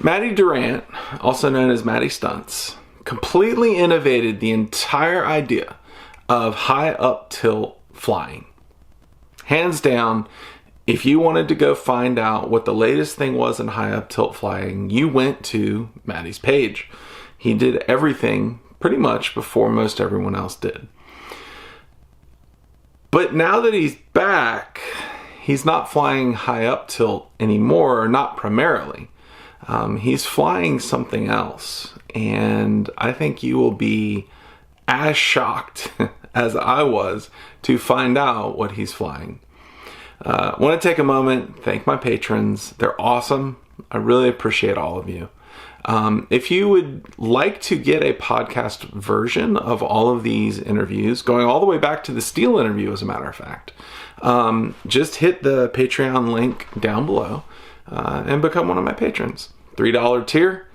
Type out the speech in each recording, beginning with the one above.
Matty Durant, also known as Mattystuntz, completely innovated the entire idea of high up tilt flying. Hands down, if you wanted to go find out what the latest thing was in high up tilt flying, you went to Matty's page. He did everything pretty much before most everyone else did. But now that he's back, he's not flying high up tilt anymore, or not primarily. He's flying something else, and I think you will be as shocked as I was to find out what he's flying. I want to take a moment, thank my patrons. They're awesome. I really appreciate all of you. If you would like to get a podcast version of all of these interviews, going all the way back to the Steel interview, as a matter of fact, just hit the Patreon link down below and become one of my patrons. $3 tier,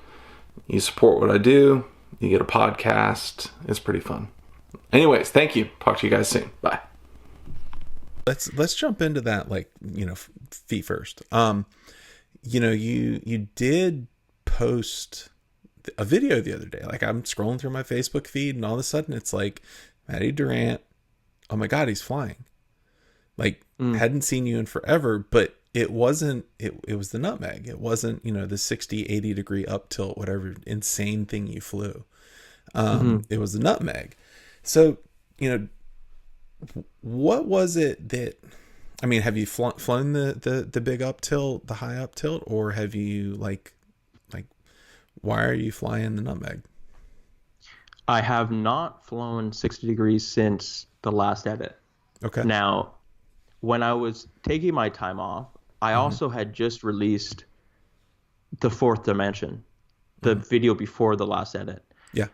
you support what I do, you get a podcast. It's pretty fun. Anyways, thank you. Talk to you guys soon. Bye. Let's jump into that, feet first. You did post a video the other day. Like, I'm scrolling through my Facebook feed, and all of a sudden it's like, Matty Durant, oh my God, he's flying. Hadn't seen you in forever, but it wasn't, it was the nutmeg. It wasn't, the 60, 80 degree up tilt, whatever insane thing you flew. It was the nutmeg. So, what was it that, have you flown the big up tilt, the high up tilt, or have you why are you flying the nutmeg? I have not flown 60 degrees since the last edit. Okay. Now, when I was taking my time off, I also had just released the Fourth Dimension, the video before the last edit. Yeah.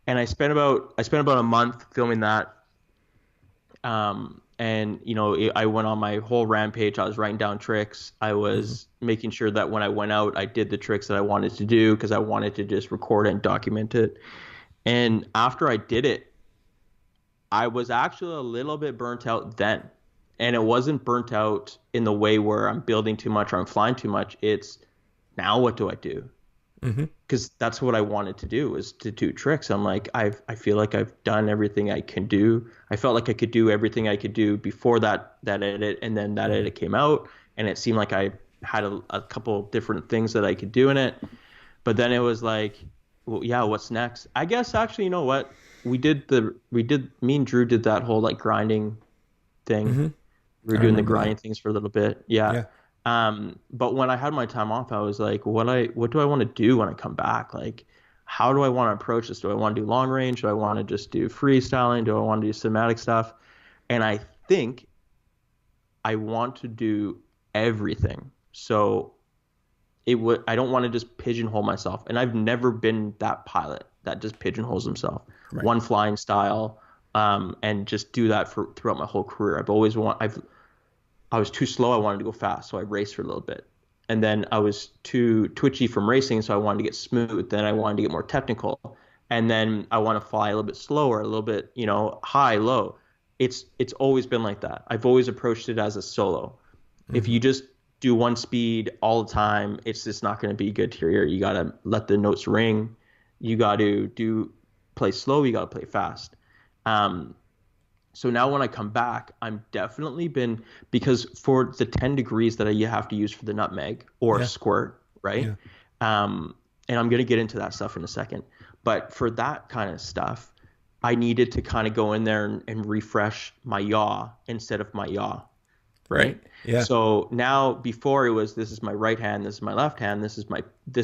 And I spent about a month filming that. And I went on my whole rampage. I was writing down tricks. I was making sure that when I went out, I did the tricks that I wanted to do, because I wanted to just record and document it. And after I did it, I was actually a little bit burnt out then. And it wasn't burnt out in the way where I'm building too much or I'm flying too much. It's, now what do I do? Because that's what I wanted to do, was to do tricks. I'm like, I feel like I've done everything I can do. I felt like I could do everything I could do before that edit, and then that edit came out, and it seemed like I had a couple different things that I could do in it. But then it was like, well, yeah, what's next? I guess actually, you know what? Me and Drew did that whole grinding thing. We were doing the grinding things for a little bit. Yeah. But when I had my time off, I was like, what do I want to do when I come back? How do I want to approach this? Do I want to do long range? Do I want to just do freestyling? Do I want to do cinematic stuff? And I think I want to do everything. So I don't want to just pigeonhole myself. And I've never been that pilot that just pigeonholes himself. Right. One flying style, and just do that throughout my whole career. I was too slow. I wanted to go fast, so I raced for a little bit. And then I was too twitchy from racing, so I wanted to get smooth. Then I wanted to get more technical. And then I want to fly a little bit slower, a little bit, high, low. It's always been like that. I've always approached it as a solo. If you just do one speed all the time, it's just not going to be good to your ear. You got to let the notes ring. You got to play slow. You got to play fast. So now when I come back, I'm definitely because for the 10 degrees that you have to use for the nutmeg or squirt, right? Yeah. And I'm going to get into that stuff in a second. But for that kind of stuff, I needed to kind of go in there and refresh my yaw instead of my yaw, right? Yeah. So now, before it was, this is my right hand, this is my left hand, this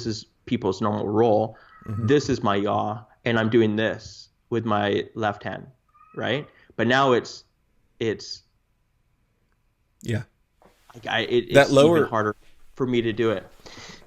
is people's normal roll. This is my yaw, and I'm doing this with my left hand, right? But now it's it's even harder for me to do it.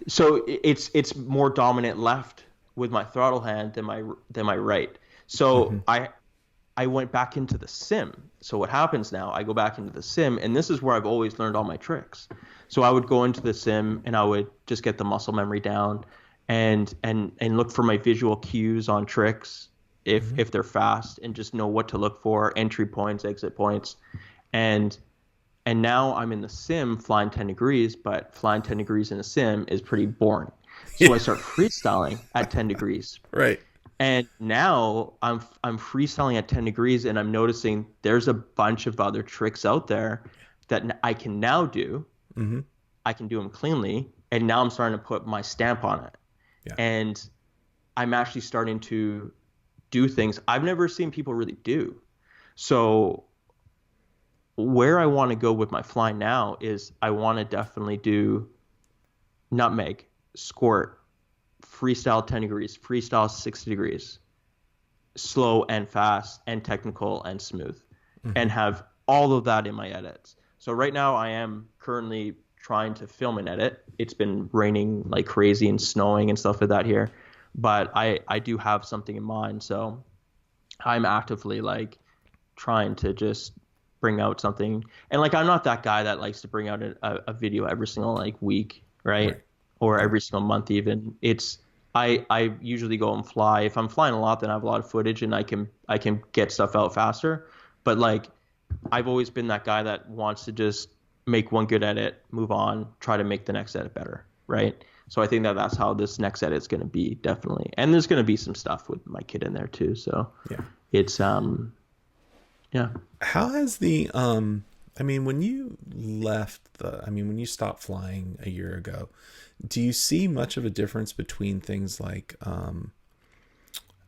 So it's more dominant left with my throttle hand than my right. So I went back into the sim. So what happens now, I go back into the sim, and this is where I've always learned all my tricks. So I would go into the sim and I would just get the muscle memory down and look for my visual cues on tricks if they're fast, and just know what to look for, entry points, exit points. And now I'm in the sim flying 10 degrees, but flying 10 degrees in a sim is pretty boring. So I start freestyling at 10 degrees. Right. And now I'm freestyling at 10 degrees, and I'm noticing there's a bunch of other tricks out there that I can now do. Mm-hmm. I can do them cleanly, and now I'm starting to put my stamp on it. Yeah. And I'm actually starting to do things I've never seen people really do. So where I want to go with my flying now is I want to definitely do nutmeg, squirt, freestyle 10 degrees, freestyle 60 degrees, slow and fast and technical and smooth, and have all of that in my edits. So right now I am currently trying to film an edit. It's been raining like crazy and snowing and stuff like that here, but I do have something in mind. So I'm actively like trying to just bring out something. And like, I'm not that guy that likes to bring out a video every single like week, right? Or every single month even. It's I usually go and fly. If I'm flying a lot, then I have a lot of footage and I can get stuff out faster. But like, I've always been that guy that wants to just make one good edit, move on, try to make the next edit better, right? So I think that that's how this next edit is going to be, definitely. And there's going to be some stuff with my kid in there too. So yeah, it's yeah. How has the I mean, when you when you stopped flying a year ago, do you see much of a difference between things like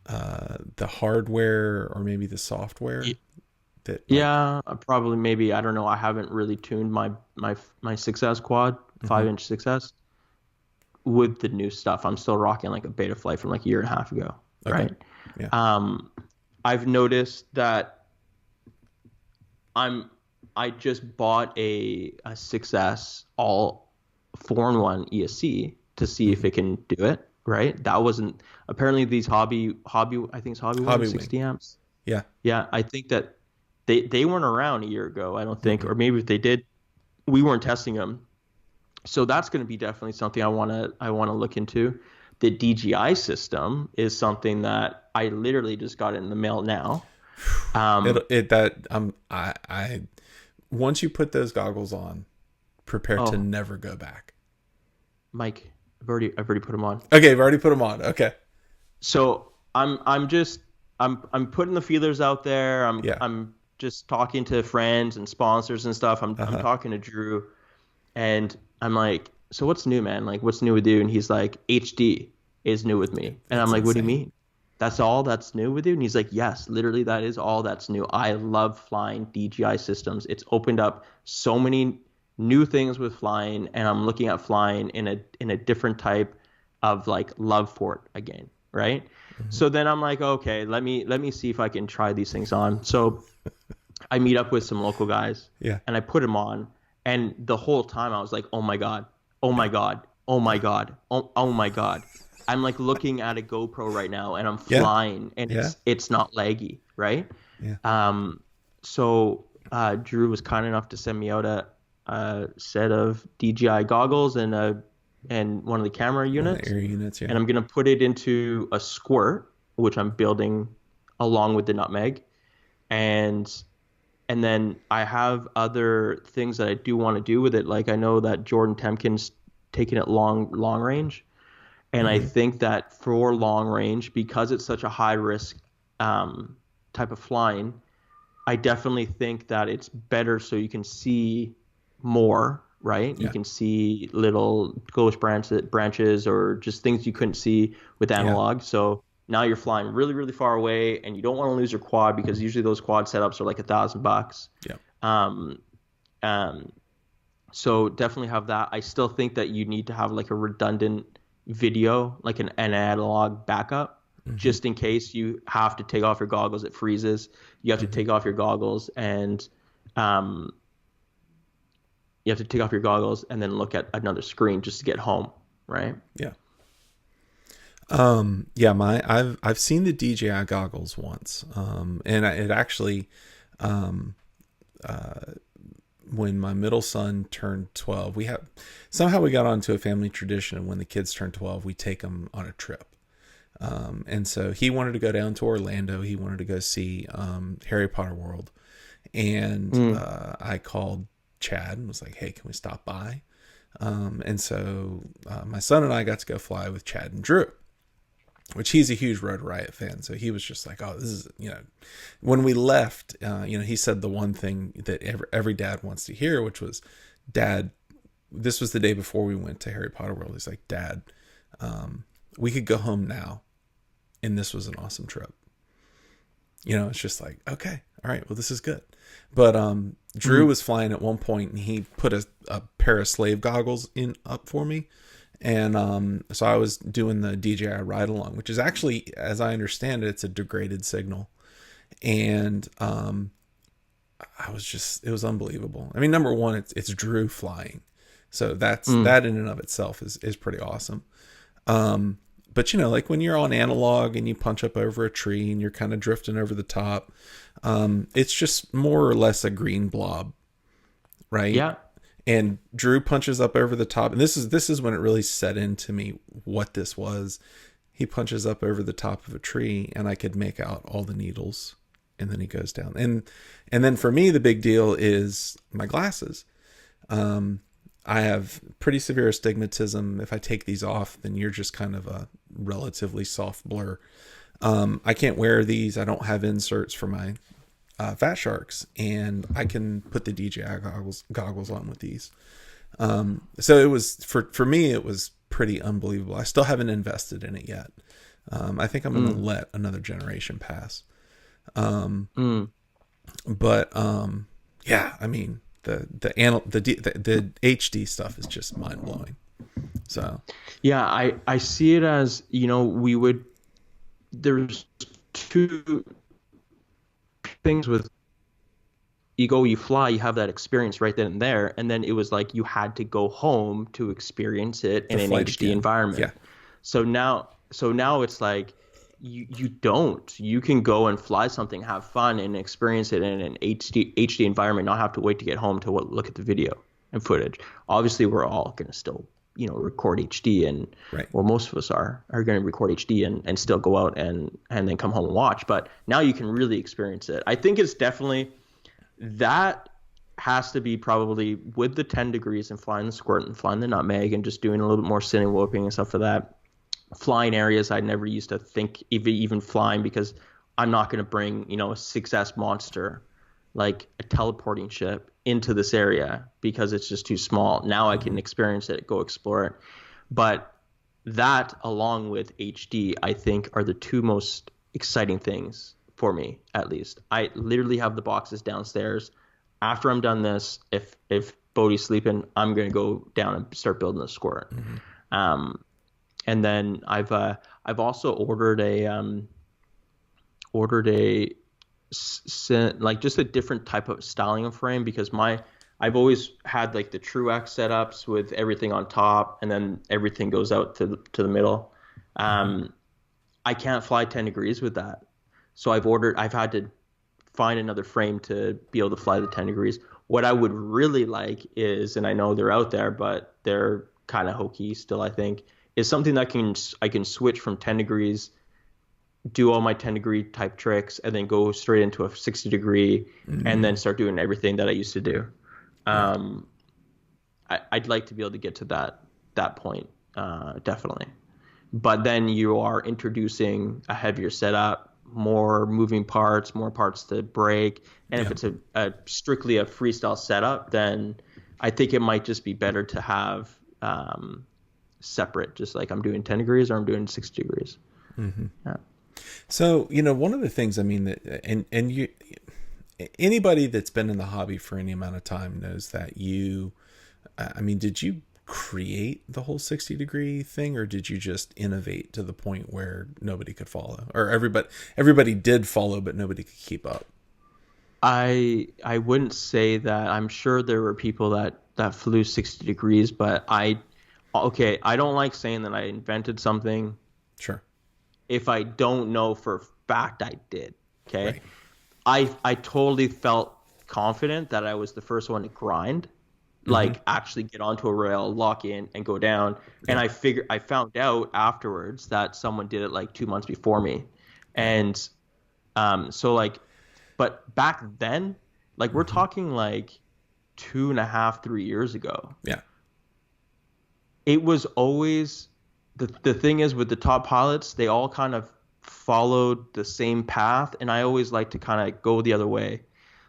the hardware or maybe the software? Yeah, probably, maybe, I don't know. I haven't really tuned my 6S quad, 5-inch 6S with the new stuff. I'm still rocking like a beta flight from like a year and a half ago, right? Yeah. I've noticed that I just bought a 6S all 4-in-1 ESC to see if it can do it, right? That wasn't apparently these hobby I think it's Hobby 60 amps. Yeah. Yeah, I think that they weren't around a year ago, I don't think, or maybe if they did, we weren't testing them. So that's going to be definitely something I want to look into. The DJI system is something that I literally just got in the mail now. I once you put those goggles on, prepare to never go back. Mike, I've already put them on. Okay, I've already put them on. Okay. So I'm putting the feelers out there. I'm just talking to friends and sponsors and stuff. I'm talking to Drew, and I'm like, so what's new, man? Like, what's new with you? And he's like, HD is new with me. And I'm like, what do you mean? That's all that's new with you? And he's like, yes, literally that is all that's new. I love flying DJI systems. It's opened up so many new things with flying, and I'm looking at flying in a different type of like love for it again, right? So then I'm like, okay, let me see if I can try these things on. So I meet up with some local guys, and I put them on, and the whole time I was like, oh my god, oh my god, oh my god, oh my god. I'm like looking at a GoPro right now, and I'm flying, and it's not laggy, right? Yeah. So Drew was kind enough to send me out a set of DJI goggles and one of the camera units, air units, and I'm gonna put it into a squirt, which I'm building along with the nutmeg, and then I have other things that I do want to do with it. Like I know that Jordan Temkin's taking it long range. And I think that for long range, because it's such a high risk type of flying, I definitely think that it's better so you can see more, right? Yeah. You can see little ghost branches or just things you couldn't see with analog. Yeah. So now you're flying really, really far away, and you don't want to lose your quad, because usually those quad setups are like $1,000. Yeah. So definitely have that. I still think that you need to have like a redundant video, like an analog backup, just in case you have to take off your goggles, it freezes, you have to take off your goggles, and then look at another screen just to get home, right? I've seen the DJI goggles once, and it actually when my middle son turned 12, we got onto a family tradition. When the kids turn 12, we take them on a trip. And so he wanted to go down to Orlando. He wanted to go see Harry Potter World. And I called Chad and was like, hey, can we stop by? And so my son and I got to go fly with Chad and Drew, which he's a huge Road Riot fan. So he was just like, oh, this is, when we left, he said the one thing that every dad wants to hear, which was, Dad, this was the day before we went to Harry Potter World. He's like, Dad, we could go home now. And this was an awesome trip. It's just like, okay, all right, well, this is good. But Drew was flying at one point, and he put a pair of slave goggles up for me. And so I was doing the DJI ride along, which is actually, as I understand it, it's a degraded signal. And it was unbelievable. I mean, number one, it's Drew flying. So that in and of itself is pretty awesome. But like when you're on analog and you punch up over a tree and you're kind of drifting over the top, it's just more or less a green blob, right? Yeah. And Drew punches up over the top, and this is when it really set into me what this was. He punches up over the top of a tree, and I could make out all the needles, and then he goes down. And then for me, the big deal is my glasses. I have pretty severe astigmatism. If I take these off, then you're just kind of a relatively soft blur. I can't wear these. I don't have inserts for my Fat Sharks, and I can put the DJI goggles on with these. So it was for me, it was pretty unbelievable. I still haven't invested in it yet. I think I'm going to let another generation pass. But yeah, I mean, the HD stuff is just mind blowing. So yeah, I see it as, there's two things with you fly, you have that experience right then and there, and then it was like you had to go home to experience it in an HD environment. Yeah. So now it's like you can go and fly something, have fun, and experience it in an HD environment, not have to wait to get home to look at the video and footage. Obviously, we're all going to still record HD, and right. Well, most of us are going to record HD and still go out and then come home and watch. But now you can really experience it. I think it's definitely, that has to be probably with the 10 degrees and flying the squirt and flying the nutmeg and just doing a little bit more sitting, whooping and stuff for that. Flying areas I never used to think even flying, because I'm not going to bring a 6S monster, like a teleporting ship, into this area because it's just too small. Now I can experience it, go explore it. But that, along with HD, I think are the two most exciting things for me, at least. I literally have the boxes downstairs. After I'm done this, if Bodhi's sleeping, I'm going to go down and start building a squirt. Mm-hmm. And then I've also ordered like just a different type of styling of frame, because I've always had like the Truex setups with everything on top and then everything goes out to the middle. I can't fly 10 degrees with that, so I've had to find another frame to be able to fly the 10 degrees. What I would really like is, and I know they're out there, but they're kind of hokey still, I think, is something that I can switch from 10 degrees, do all my 10 degree type tricks, and then go straight into a 60 degree and then start doing everything that I used to do. I'd like to be able to get to that point, definitely. But then you are introducing a heavier setup, more moving parts, more parts to break. And if it's a strictly a freestyle setup, then I think it might just be better to have separate, just like I'm doing 10 degrees or I'm doing 60 degrees. Mm-hmm. Yeah. So, one of the things, I mean, that, and you, anybody that's been in the hobby for any amount of time knows that did you create the whole 60 degree thing, or did you just innovate to the point where nobody could follow, or everybody did follow, but nobody could keep up? I wouldn't say that. I'm sure there were people that flew 60 degrees, but I don't like saying that I invented something. Sure. If I don't know for a fact I did. Okay. Right. I totally felt confident that I was the first one to grind, like actually get onto a rail, lock in, and go down. Yeah. And I found out afterwards that someone did it like 2 months before me. And so like, but back then, like we're talking like 2.5, 3 years ago. Yeah. it was always the thing is with the top pilots, they all kind of followed the same path, and I always like to kind of go the other way.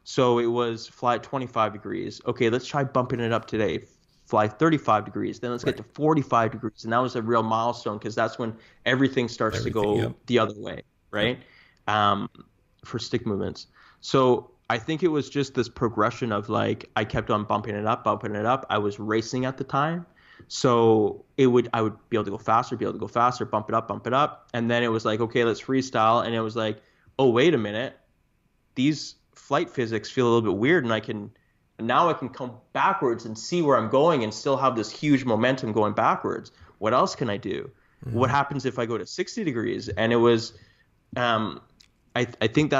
So it was fly at 25 degrees. Okay, let's try bumping it up today. Fly 35 degrees. Then let's get to 45 degrees. And that was a real milestone because that's when everything starts to go the other way, right? For stick movements. So I think it was just this progression of like I kept on bumping it up. I was racing at the time. So I would be able to go faster, bump it up. And then it was like, okay, let's freestyle. And it was like, oh, wait a minute. These flight physics feel a little bit weird, and now I can come backwards and see where I'm going and still have this huge momentum going backwards. What else can I do? Mm-hmm. What happens if I go to 60 degrees? And it was, I think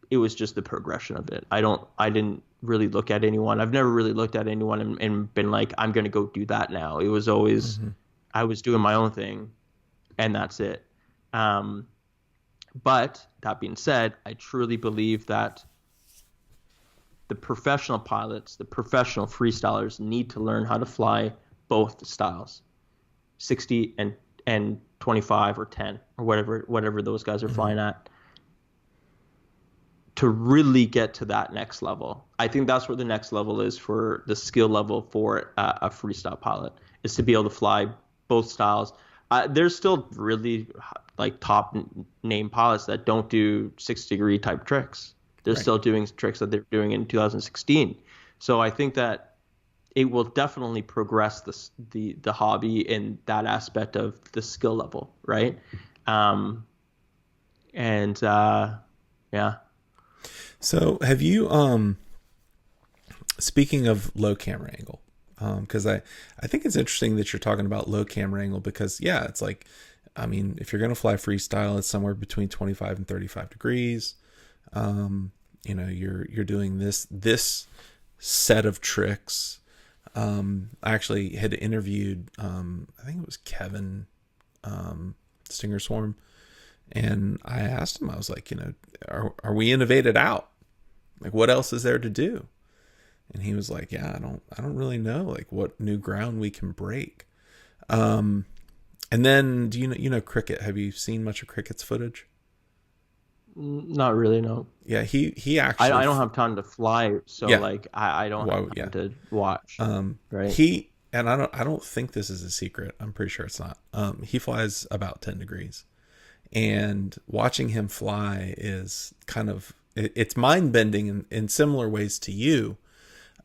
it was just the progression of it. I didn't really look at anyone. I've never really looked at anyone and been like, I'm going to go do that now. It was always, I was doing my own thing, and that's it. But that being said, I truly believe that the professional pilots, the professional freestylers need to learn how to fly both styles, 60 and 25 or 10 or whatever those guys are flying at, to really get to that next level. I think that's where the next level is for the skill level for a freestyle pilot, is to be able to fly both styles. There's still really like top name pilots that don't do 60-degree type tricks. They're still doing tricks that they're doing in 2016. So I think that it will definitely progress the hobby in that aspect of the skill level, right? Yeah. So have you, speaking of low camera angle, because I think it's interesting that you're talking about low camera angle, because yeah, it's like, I mean, if you're going to fly freestyle, it's somewhere between 25 and 35 degrees. You know, you're doing this set of tricks. I actually had interviewed, I think it was Kevin, Stinger Swarm. And I asked him, I was like, you know, are we innovated out? Like, what else is there to do? And he was like, yeah, I don't really know, like, what new ground we can break. And then, do you know Cricket? Have you seen much of Cricket's footage? Not really, no. Yeah, he actually. I don't have time to fly, so yeah. like I don't have time to watch. Right. And I don't think this is a secret. I'm pretty sure it's not. He flies about 10 degrees. And watching him fly is kind of, it's mind bending in similar ways to you,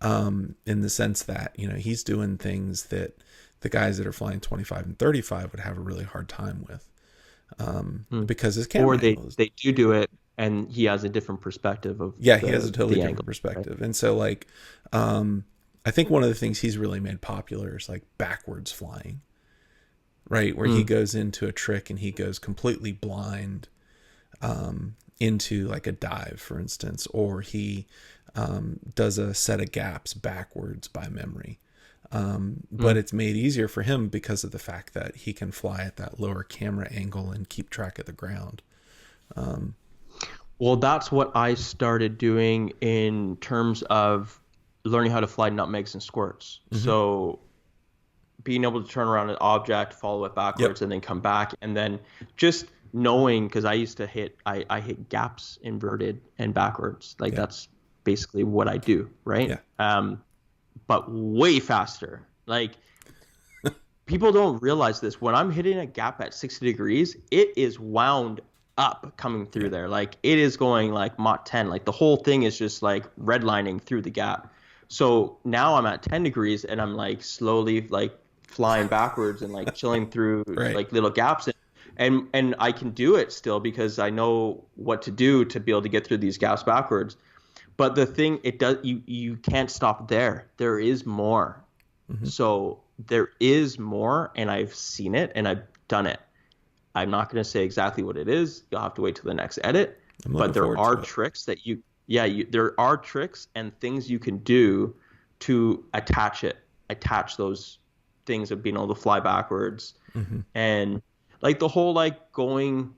in the sense that, you know, he's doing things that the guys that are flying 25 and 35 would have a really hard time with, because his camera they do it, and he has a different perspective of he has a totally different perspective, right? And so like, I think one of the things he's really made popular is like backwards flying. Right, where he goes into a trick and he goes completely blind into like a dive, for instance, or he does a set of gaps backwards by memory. But it's made easier for him because of the fact that he can fly at that lower camera angle and keep track of the ground. Well, that's what I started doing in terms of learning how to fly nutmegs and squirts. So being able to turn around an object, follow it backwards, and then come back, and then just knowing, because I used to I hit gaps inverted and backwards, like that's basically what I do, right? But way faster. Like, people don't realize this. When I'm hitting a gap at 60 degrees, it is wound up coming through there. Like, it is going like Mach 10. Like, the whole thing is just like redlining through the gap. So now I'm at 10 degrees and I'm like slowly like flying backwards and like chilling through like little gaps, and I can do it still because I know what to do to be able to get through these gaps backwards. But the thing, it does, you can't stop there. There is more. So there is more, and I've seen it and I've done it. I'm not going to say exactly what it is. You'll have to wait till the next edit. But there are tricks that there are tricks and things you can do to attach those things of being able to fly backwards. And like the whole like going,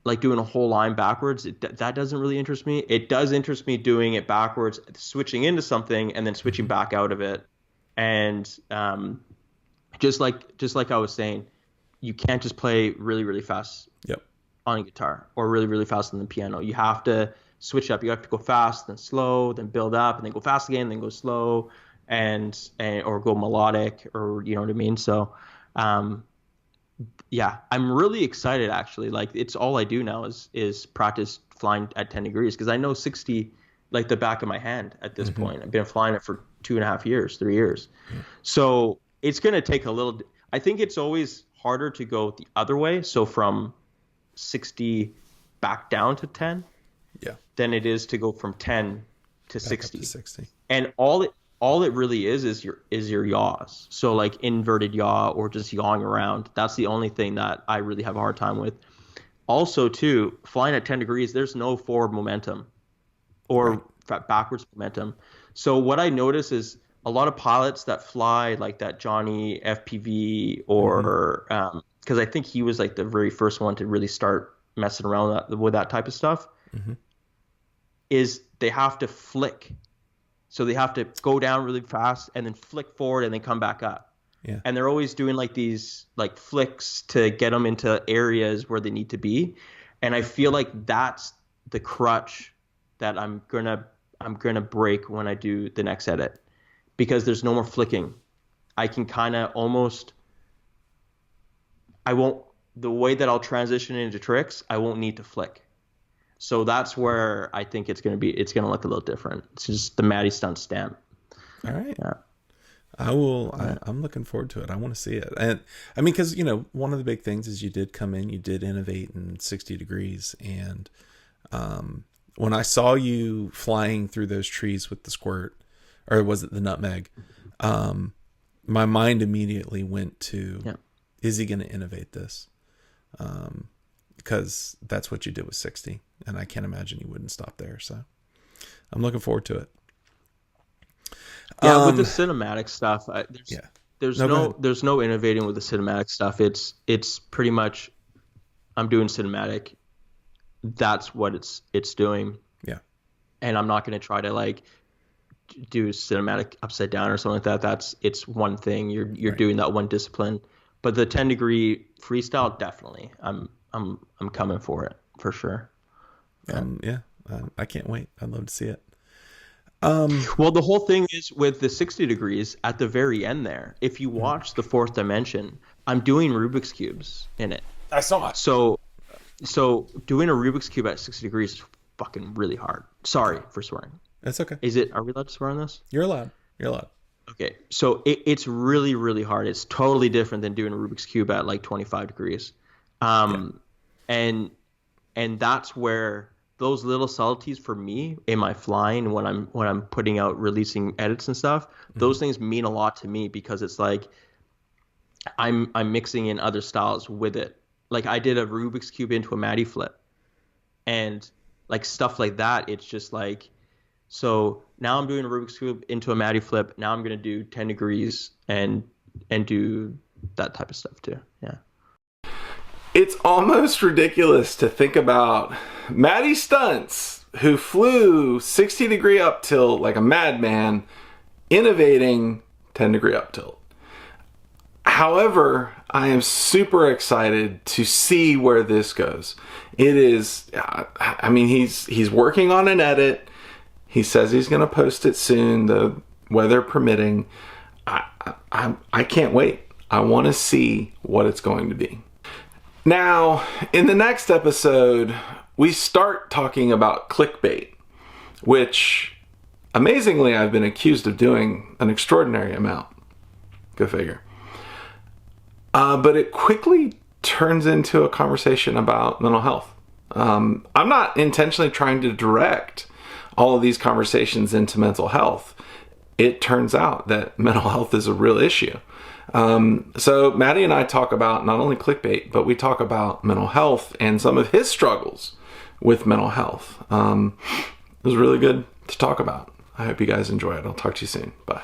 like doing a whole line backwards, that doesn't really interest me. It does interest me doing it backwards, switching into something and then switching back out of it. And just like I was saying, you can't just play really, really fast Yep. on a guitar or really, really fast on the piano. You have to switch up. You have to go fast, then slow, then build up, and then go fast again, then go slow, and or go melodic, or you know what I mean. So, yeah, I'm really excited actually. Like it's all I do now is practice flying at 10 degrees because I know 60 like the back of my hand at this point. I've been flying it for 2.5 years, 3 years. So it's going to take a little. I think it's always harder to go the other way. So from 60 back down to 10, than it is to go from 10 to 60. 60. And all it really is your yaws. So like inverted yaw or just yawing around. That's the only thing that I really have a hard time with. Also, too, flying at 10 degrees, there's no forward momentum or backwards momentum. So what I notice is a lot of pilots that fly like that Johnny FPV or because I think he was like the very first one to really start messing around with that type of stuff, is they have to flick. So they have to go down really fast and then flick forward and then come back up. Yeah. And they're always doing like these like flicks to get them into areas where they need to be. And I feel like that's the crutch that I'm gonna break when I do the next edit, because there's no more flicking. I can kind of almost, the way that I'll transition into tricks, I won't need to flick. So that's where I think it's gonna look a little different. It's just the Mattystuntz stamp. All right. Yeah. I'm looking forward to it. I want to see it. And I mean, because, one of the big things is you did come in, you did innovate in 60 degrees. And when I saw you flying through those trees with the squirt, or was it the nutmeg? My mind immediately went to, is he going to innovate this? Because that's what you did with 60. And I can't imagine you wouldn't stop there. So I'm looking forward to it. Yeah, with the cinematic stuff, there's No, no innovating with the cinematic stuff. It's pretty much I'm doing cinematic. That's what it's doing. Yeah. And I'm not going to try to like do cinematic upside down or something like that. It's one thing. You're doing that one discipline. But the 10 degree freestyle, definitely. I'm coming for it for sure. I can't wait. I'd love to see it. Well, the whole thing is with the 60 degrees at the very end there. If you watch the fourth dimension, I'm doing Rubik's cubes in it. I saw it. So doing a Rubik's cube at 60 degrees is fucking really hard. Sorry for swearing. That's okay. Are we allowed to swear on this? You're allowed. Okay. So it's really, really hard. It's totally different than doing a Rubik's cube at like 25 degrees. And that's where those little subtleties for me in my flying when I'm putting out releasing edits and stuff, those things mean a lot to me, because it's like I'm mixing in other styles with it. Like I did a Rubik's cube into a Matty flip, and like stuff like that. It's just like, so now I'm doing a Rubik's cube into a Matty flip. Now I'm gonna do 10 degrees and do that type of stuff too. Yeah. It's almost ridiculous to think about Mattystuntz, who flew 60 degree up tilt like a madman, innovating 10 degree up tilt. However, I am super excited to see where this goes. It is, I mean, he's working on an edit. He says he's going to post it soon, the weather permitting. I can't wait. I want to see what it's going to be. Now, in the next episode, we start talking about clickbait, which, amazingly, I've been accused of doing an extraordinary amount. Go figure. But it quickly turns into a conversation about mental health. I'm not intentionally trying to direct all of these conversations into mental health. It turns out that mental health is a real issue. So Matty and I talk about not only clickbait, but we talk about mental health and some of his struggles with mental health. It was really good to talk about. I hope you guys enjoy it. I'll talk to you soon. Bye.